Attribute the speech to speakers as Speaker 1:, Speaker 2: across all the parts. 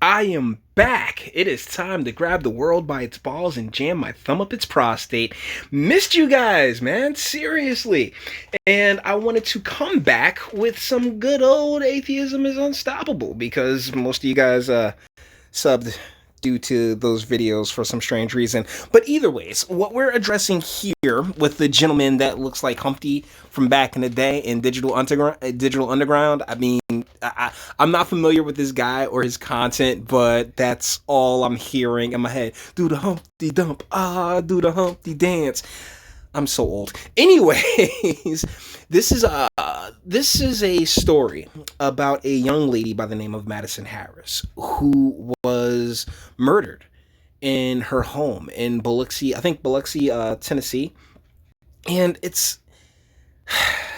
Speaker 1: I am back. It is time to grab the world by its balls and jam my thumb up its prostate. Missed you guys, man. Seriously. And I wanted to come back with some good old Atheism is Unstoppable because most of you guys subbed due to those videos for some strange reason. But either ways, what we're addressing here with the gentleman that looks like Humpty from back in the day in Digital Underground, I mean, I'm not familiar with this guy or his content, but that's all I'm hearing in my head. Do the Humpty Dump, do the Humpty Dance. I'm so old. Anyways, this is a story about a young lady by the name of Madison Harris who was murdered in her home in Biloxi, Tennessee. And it's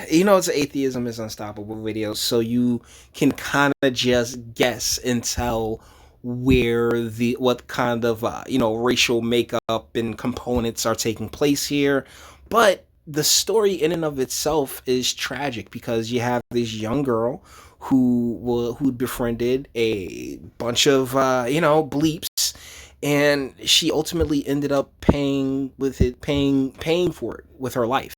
Speaker 1: it's Atheism is Unstoppable video, so you can kind of just guess and tell what kind of racial makeup and components are taking place here. But the story in and of itself is tragic because you have this young girl who'd befriended a bunch of bleeps, and she ultimately ended up paying for it with her life.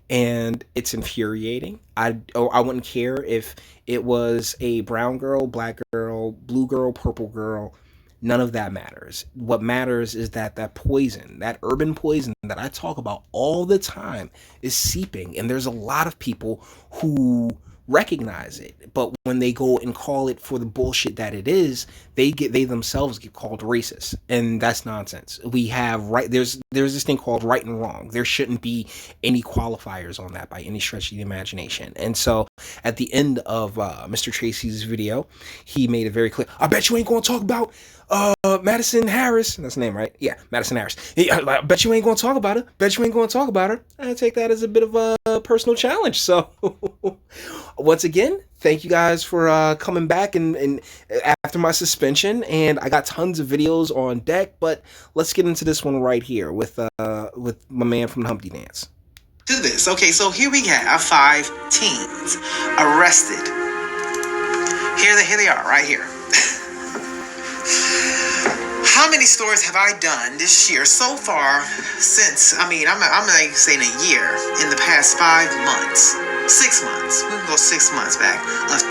Speaker 1: And it's infuriating. I wouldn't care if it was a brown girl, black girl, blue girl, purple girl. None of that matters. What matters is that poison, that urban poison that I talk about all the time, is seeping. And there's a lot of people who recognize it, but when they go and call it for the bullshit that it is, they themselves get called racist, and that's nonsense. We have there's this thing called right and wrong. There shouldn't be any qualifiers on that by any stretch of the imagination. And so at the end of Mr. Tracy's video, he made it very clear. I bet you ain't gonna talk about Madison Harris. That's the name, right? Yeah, Madison Harris. I bet you ain't gonna talk about her. I take that as a bit of a personal challenge. So once again, thank you guys for coming back and after my suspension. And I got tons of videos on deck, but let's get into this one right here with my man from Humpty Dance.
Speaker 2: Do this. Okay, so here we have 5 teens arrested. Here they are, right here. How many stories have I done this year so far since, I'm like saying a year, in the past 5 months, 6 months, we can go 6 months back, of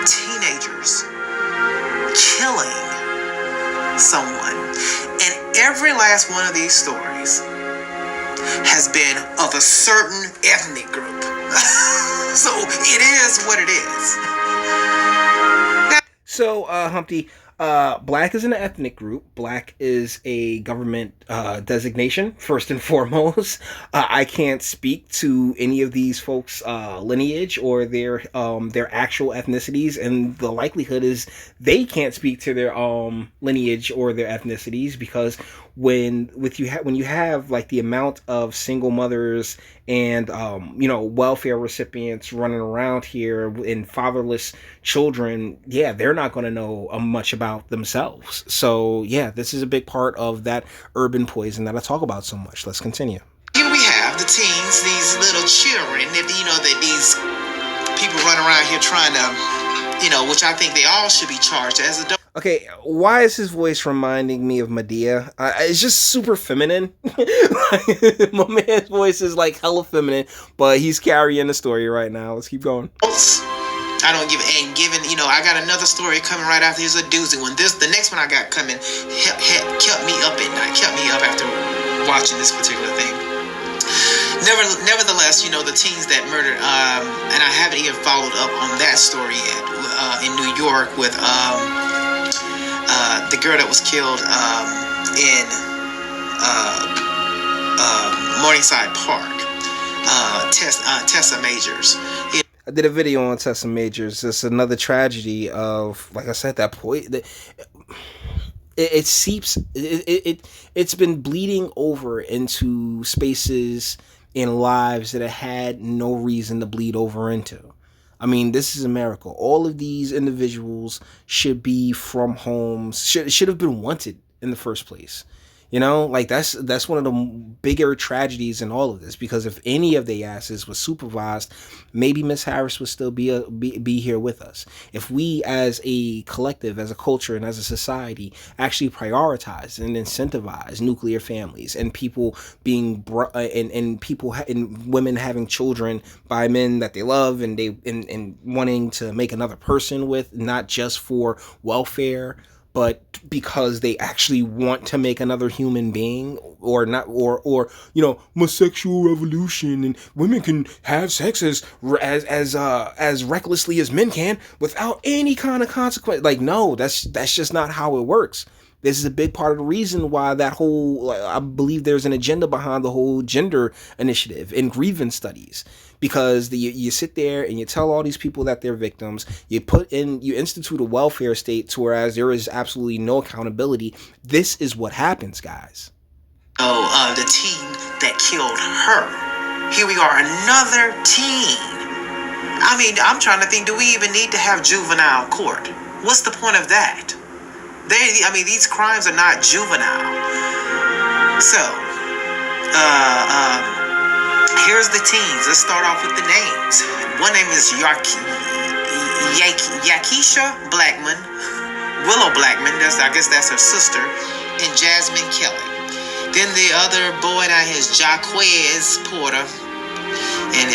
Speaker 2: teenagers killing someone. And every last one of these stories has been of a certain ethnic group. So it is what it is.
Speaker 1: So, Humpty, black is an ethnic group. Black is a government designation, first and foremost. I can't speak to any of these folks' lineage or their actual ethnicities, and the likelihood is they can't speak to their lineage or their ethnicities, because when you have like the amount of single mothers and welfare recipients running around here and fatherless children, they're not going to know much about themselves. So this is a big part of that urban poison that I talk about so much. Let's continue.
Speaker 2: Here we have the teens, these little children that these people run around here trying to, which I think they all should be charged as adults.
Speaker 1: Okay, why is his voice reminding me of Medea? It's just super feminine. My man's voice is like hella feminine, but he's carrying the story right now. Let's keep going.
Speaker 2: I don't give, and given, I got another story coming right after. Here's a doozy one. The next one I got coming kept me up at night, kept me up after watching this particular thing. Nevertheless, the teens that murdered, and I haven't even followed up on that story yet, in New York with, the girl that was killed in Morningside Park, Tessa Majors.
Speaker 1: I did a video on Tessa Majors. It's another tragedy of, like I said, that point. It seeps. It's been bleeding over into spaces in lives that it had no reason to bleed over into. I mean, this is America. All of these individuals should be from homes, should have been wanted in the first place. You know, like that's one of the bigger tragedies in all of this, because if any of the asses was supervised, maybe Miss Harris would still be here with us. If we as a collective, as a culture, and as a society actually prioritize and incentivize nuclear families and people being and people and women having children by men that they love, and they and wanting to make another person with, not just for welfare, but because they actually want to make another human being, or not, or my sexual revolution, and women can have sex as recklessly as men can without any kind of consequence. Like, no, that's just not how it works. This is a big part of the reason why that whole, like, I believe there's an agenda behind the whole gender initiative and grievance studies, because you sit there and you tell all these people that they're victims, you institute a welfare state to whereas there is absolutely no accountability. This is what happens, guys.
Speaker 2: Oh, the teen that killed her. Here we are, another teen. I mean, I'm trying to think, do we even need to have juvenile court? What's the point of that? These crimes are not juvenile. So, here's the teens. Let's start off with the names. One name is Yakisha Blackman, Willow Blackman, I guess that's her sister, and Jasmine Kelly. Then the other boy down here is Jaquez Porter, and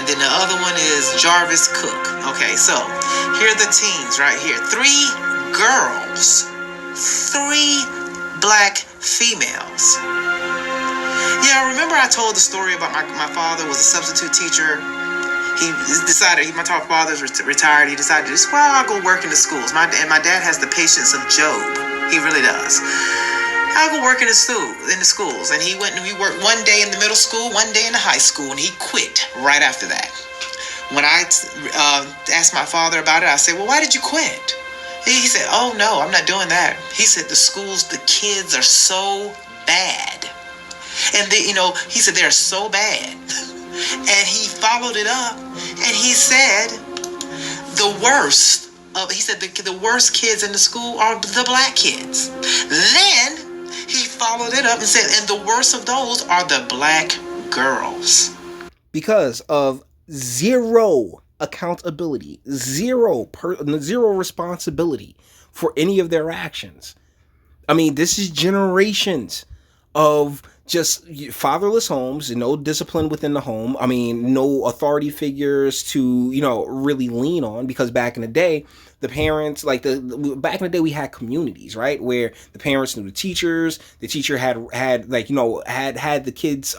Speaker 2: then the other one is Jarvis Cook. Okay, so here are the teens right here. 3 girls, 3 black females. Yeah, remember I told the story about my father was a substitute teacher. He decided, my father's retired. He decided, well, I'll go work in the schools. My dad has the patience of Job. He really does. I'll go work in the schools. And he worked one day in the middle school, one day in the high school, and he quit right after that. When I asked my father about it, I said, well, why did you quit? He said, oh, no, I'm not doing that. He said, the kids are so bad. And he said, they're so bad. And he followed it up, and he said, the worst kids in the school are the black kids. Then he followed it up and said, and the worst of those are the black girls.
Speaker 1: Because of zero accountability, zero responsibility for any of their actions. I mean, this is generations of just fatherless homes, no discipline within the home. I mean, no authority figures to, really lean on, because back in the day, the parents, back in the day, we had communities, right? Where the parents knew the teachers, the teacher had the kids,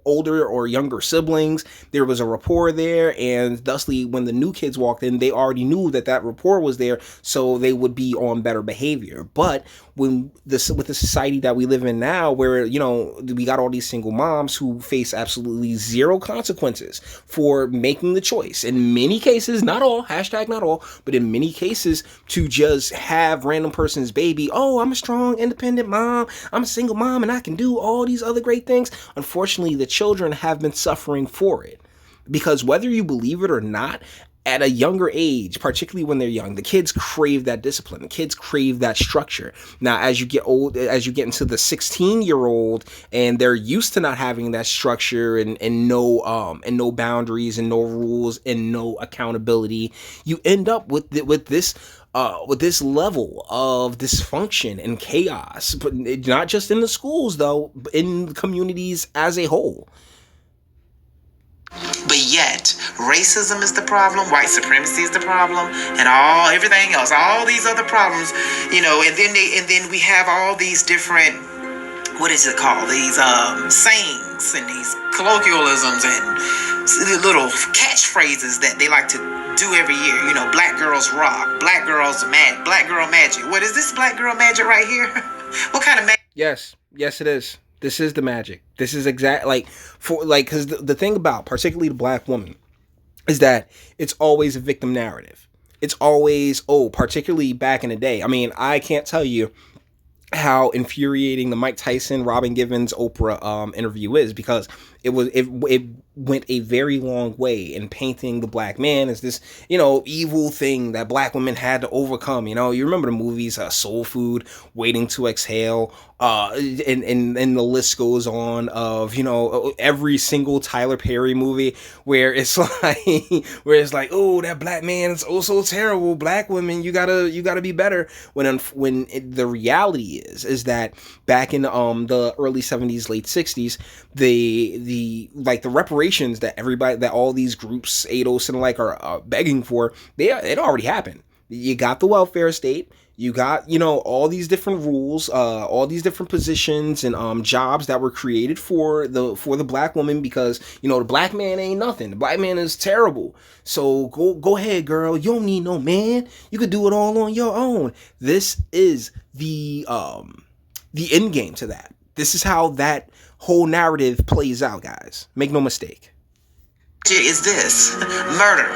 Speaker 1: older or younger siblings. There was a rapport there, and thusly when the new kids walked in, they already knew that rapport was there, so they would be on better behavior. But with the society that we live in now, where we got all these single moms who face absolutely zero consequences for making the choice, in many cases, not all, hashtag not all, but in many cases, to just have random person's baby. Oh, I'm a strong, independent mom, I'm a single mom, and I can do all these other great things. Unfortunately, the children have been suffering for it, because whether you believe it or not, at a younger age, particularly when they're young, the kids crave that discipline. The kids crave that structure. Now, as you get into the 16-year-old, and they're used to not having that structure and no boundaries and no rules and no accountability, you end up with this level of dysfunction and chaos, but not just in the schools, though, but in communities as a whole.
Speaker 2: But yet, racism is the problem, white supremacy is the problem, and everything else, all these other problems, and then we have all these different, what is it called? These sayings and these colloquialisms and little catchphrases that they like to do every year. Black girls rock, black girl magic. What is this black girl magic right here? What kind of magic?
Speaker 1: Yes, it is. This is the magic. This is because the thing about particularly the black woman is that it's always a victim narrative. It's always, particularly back in the day. I mean, I can't tell you how infuriating the Mike Tyson, Robin Givens, Oprah interview is, because it went a very long way in painting the black man as this, evil thing that black women had to overcome. You remember the movies, Soul Food, Waiting to Exhale, and the list goes on of, every single Tyler Perry movie where it's like, oh, that black man is oh so terrible. Black women, you gotta be better. The reality is that back in the early 70s, late 60s, the reparations that all these groups, ADOS and are begging for, it already happened. You got the welfare state. You got, all these different rules, all these different positions and jobs that were created for the black woman because, the black man ain't nothing. The black man is terrible. So go ahead, girl. You don't need no man. You could do it all on your own. This is the end game to that. This is how that whole narrative plays out, guys. Make no mistake.
Speaker 2: Is this murder?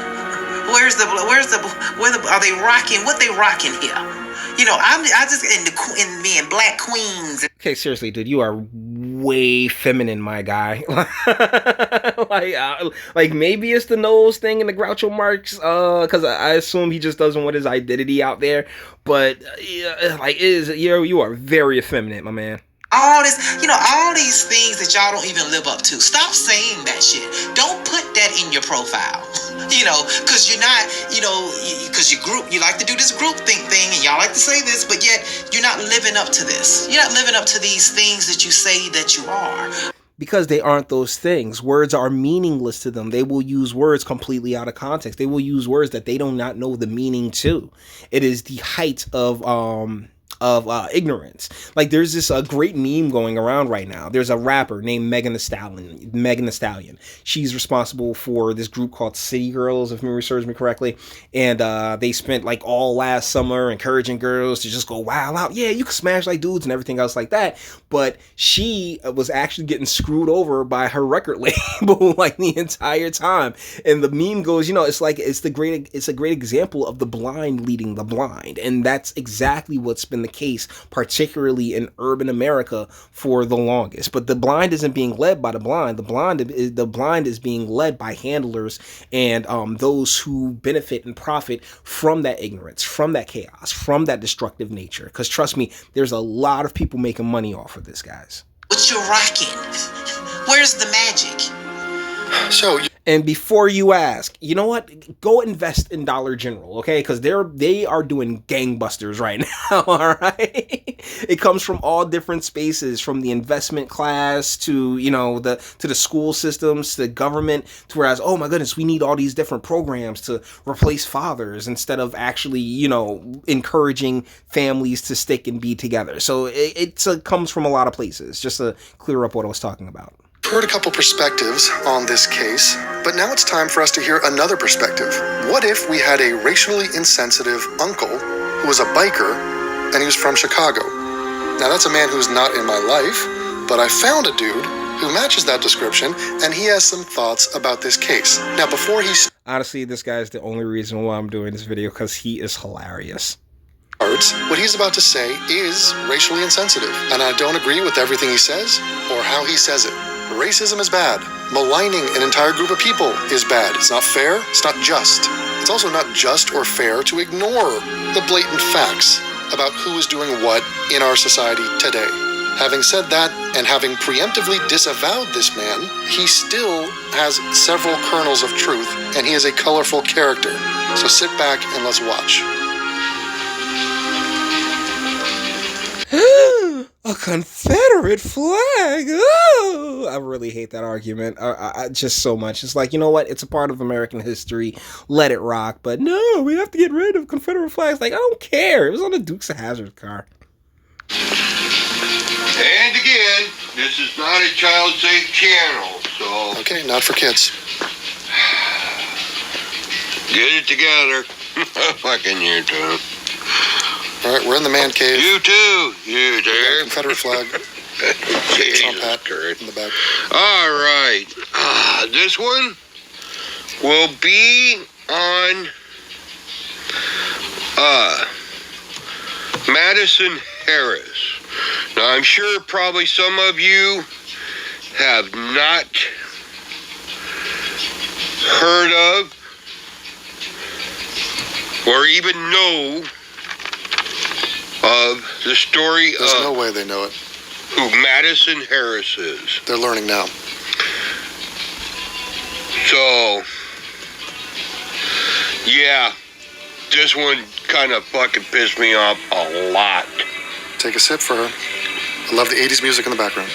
Speaker 2: Where are they rocking? What they rocking here? I just in me and black queens.
Speaker 1: Okay, seriously, dude, you are way feminine, my guy. Maybe it's the nose thing and the Groucho Marx, because I assume he just doesn't want his identity out there. But you are very effeminate, my man.
Speaker 2: All this, all these things that y'all don't even live up to. Stop saying that shit. Don't put that in your profile. Because you're not, because you like to do this group thing, and y'all like to say this, but yet you're not living up to this. You're not living up to these things that you say that you are.
Speaker 1: Because they aren't those things. Words are meaningless to them. They will use words completely out of context. They will use words that they do not know the meaning to. It is the height of ignorance. There's this great meme going around right now. There's a rapper named Megan Thee Stallion. She's responsible for this group called City Girls, if memory serves me correctly. And they spent all last summer encouraging girls to just go wild out. Yeah, you can smash like dudes and everything else like that. But she was actually getting screwed over by her record label the entire time. And the meme goes, it's a great example of the blind leading the blind. And that's exactly what's been the case, particularly in urban America for the longest. But the blind isn't being led by the blind. The blind is being led by handlers and those who benefit and profit from that ignorance, from that chaos, from that destructive nature. Because trust me, there's a lot of people making money off of this, guys.
Speaker 2: What you're rocking? Where's the magic?
Speaker 1: And before you ask, you know what? Go invest in Dollar General, okay? Because they are doing gangbusters right now, all right? It comes from all different spaces, from the investment class to, to the school systems, to the government, to whereas, oh my goodness, we need all these different programs to replace fathers instead of actually, encouraging families to stick and be together. So it comes from a lot of places, just to clear up what I was talking about.
Speaker 3: Heard a couple perspectives on this case, but now it's time for us to hear another perspective. What if we had a racially insensitive uncle who was a biker and he was from Chicago? Now that's a man who's not in my life, but I found a dude who matches that description, and he has some thoughts about this case. Now before he...
Speaker 1: Honestly, this guy is the only reason why I'm doing this video, because he is hilarious.
Speaker 3: What he's about to say is racially insensitive, and I don't agree with everything he says or how he says it. Racism is bad. Maligning an entire group of people is bad. It's not fair. It's not just. It's also not just or fair to ignore the blatant facts about who is doing what in our society today. Having said that, and having preemptively disavowed this man, he still has several kernels of truth, and he is a colorful character. So sit back and let's watch.
Speaker 1: A Confederate flag. Oh, I really hate that argument. I just so much. It's like, you know what? It's a part of American history. Let it rock. But no, we have to get rid of Confederate flags. I don't care. It was on the Dukes of Hazzard car.
Speaker 4: And again, this is not a child-safe channel, so...
Speaker 3: Okay, not for kids.
Speaker 4: Get it together. Fucking you too.
Speaker 3: All right, we're in the man cave.
Speaker 4: You too. You there.
Speaker 3: Confederate flag. Trump hat in the back.
Speaker 4: All right. This one will be on Madison Harris. Now, I'm sure probably some of you have not heard of or even know of the story
Speaker 3: There's
Speaker 4: of
Speaker 3: no way they know it.
Speaker 4: who Madison Harris is.
Speaker 3: They're learning now.
Speaker 4: So, yeah, this one kind of fucking pissed me off a lot.
Speaker 3: Take a sip for her. I love the 80s music in the background.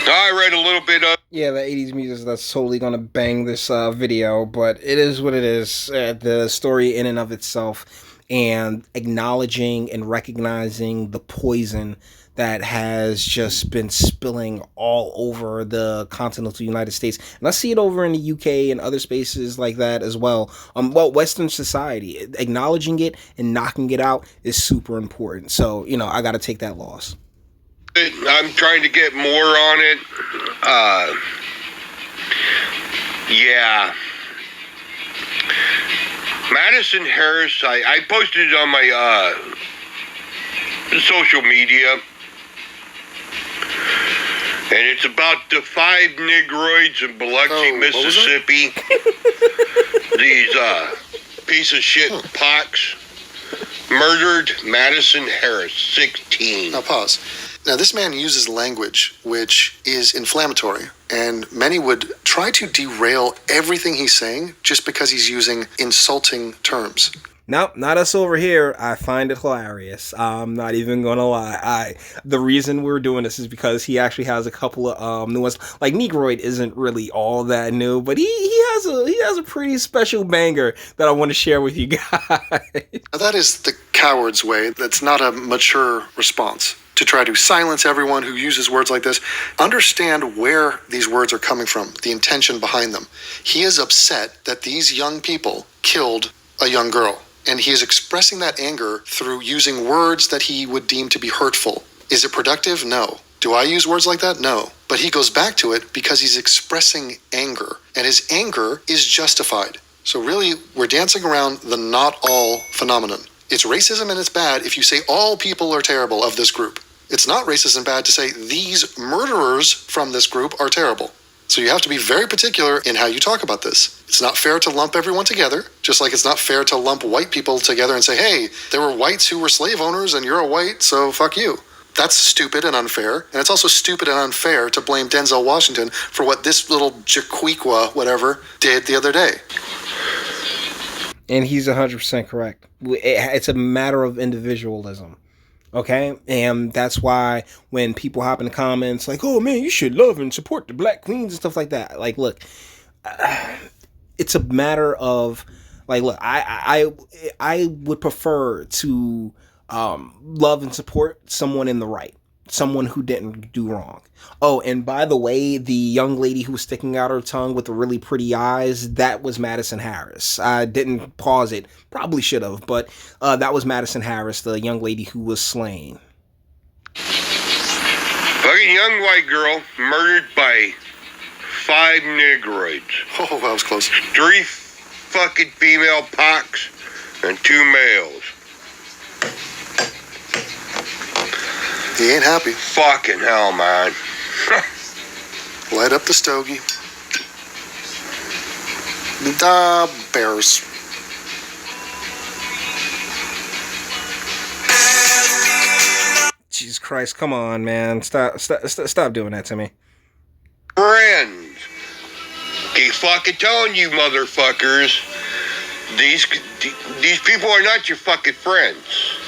Speaker 4: I read a little bit of...
Speaker 1: Yeah, the 80s music that's totally gonna bang this video, but it is what it is. The story in and of itself, and acknowledging and recognizing the poison that has just been spilling all over the continental United States. And I see it over in the UK and other spaces like that as well. Western society, acknowledging it and knocking it out is super important. So, I got to take that loss.
Speaker 4: I'm trying to get more on it. Yeah. Madison Harris, I posted it on my social media. And it's about the 5 Negroids in Biloxi, Mississippi. These piece of shit pox murdered Madison Harris, 16.
Speaker 3: Now pause. Now this man uses language which is inflammatory, and many would try to derail everything he's saying just because he's using insulting terms.
Speaker 1: Nope, not us over here. I find it hilarious. I'm not even gonna lie. The reason we're doing this is because he actually has a couple of new ones. Like Negroid isn't really all that new, but he has a pretty special banger that I want to share with you guys.
Speaker 3: Now that is the coward's way. That's not a mature response. To try to silence everyone who uses words like this. Understand where these words are coming from, the intention behind them. He is upset that these young people killed a young girl. And he is expressing that anger through using words that he would deem to be hurtful. Is it productive? No. Do I use words like that? No. But he goes back to it because he's expressing anger. And his anger is justified. So really, we're dancing around the not all phenomenon. It's racism and it's bad if you say all people are terrible of this group. It's not racist and bad to say these murderers from this group are terrible. So you have to be very particular in how you talk about this. It's not fair to lump everyone together, just like it's not fair to lump white people together and say, hey, there were whites who were slave owners and you're a white, so fuck you. That's stupid and unfair. And it's also stupid and unfair to blame Denzel Washington for what this little Jaquiqua, whatever, did the other day.
Speaker 1: And he's 100% correct. It's a matter of individualism. Okay, and that's why when people hop in the comments like, oh man, you should love and support the black queens and stuff like that. Like, look, it's a matter of like, look, I would prefer to love and support someone in the right, someone who didn't do wrong. Oh, and by the way, the young lady who was sticking out her tongue with the really pretty eyes, that was Madison Harris. I didn't pause it. Probably should have, but that was Madison Harris, the young lady who was slain.
Speaker 4: Fucking young white girl murdered by 5 Negroids.
Speaker 3: Oh, that was close.
Speaker 4: 3 fucking female pox and 2 males.
Speaker 3: He ain't happy.
Speaker 4: Fucking hell, man.
Speaker 3: Light up the stogie. The bears.
Speaker 1: Jesus Christ, come on, man. Stop doing that to me.
Speaker 4: Friends. Keep fucking telling you motherfuckers, these people are not your fucking friends.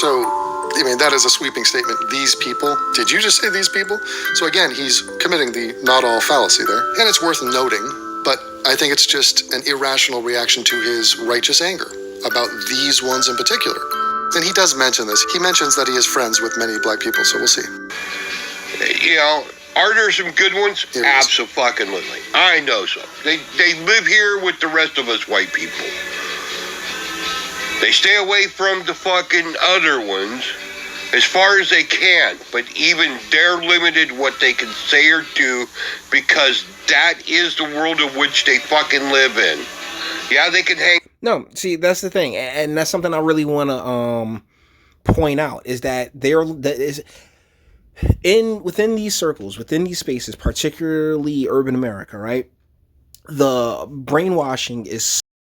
Speaker 3: So, I mean, that is a sweeping statement. These people. Did you just say these people? So again, he's committing the not all fallacy there. And it's worth noting, but I think it's just an irrational reaction to his righteous anger about these ones in particular. And he does mention this. He mentions that he is friends with many black people, so we'll see.
Speaker 4: You know, are there some good ones?
Speaker 3: There is.
Speaker 4: Abso-fucking-lutely. I know so. They live here with the rest of us white people. They stay away from the fucking other ones as far as they can, but even they're limited what they can say or do because that is the world in which they fucking live in. Yeah, they can hang.
Speaker 1: No, see, that's the thing, and that's something I really want to point out is that within these circles, within these spaces, particularly urban America, right? The brainwashing is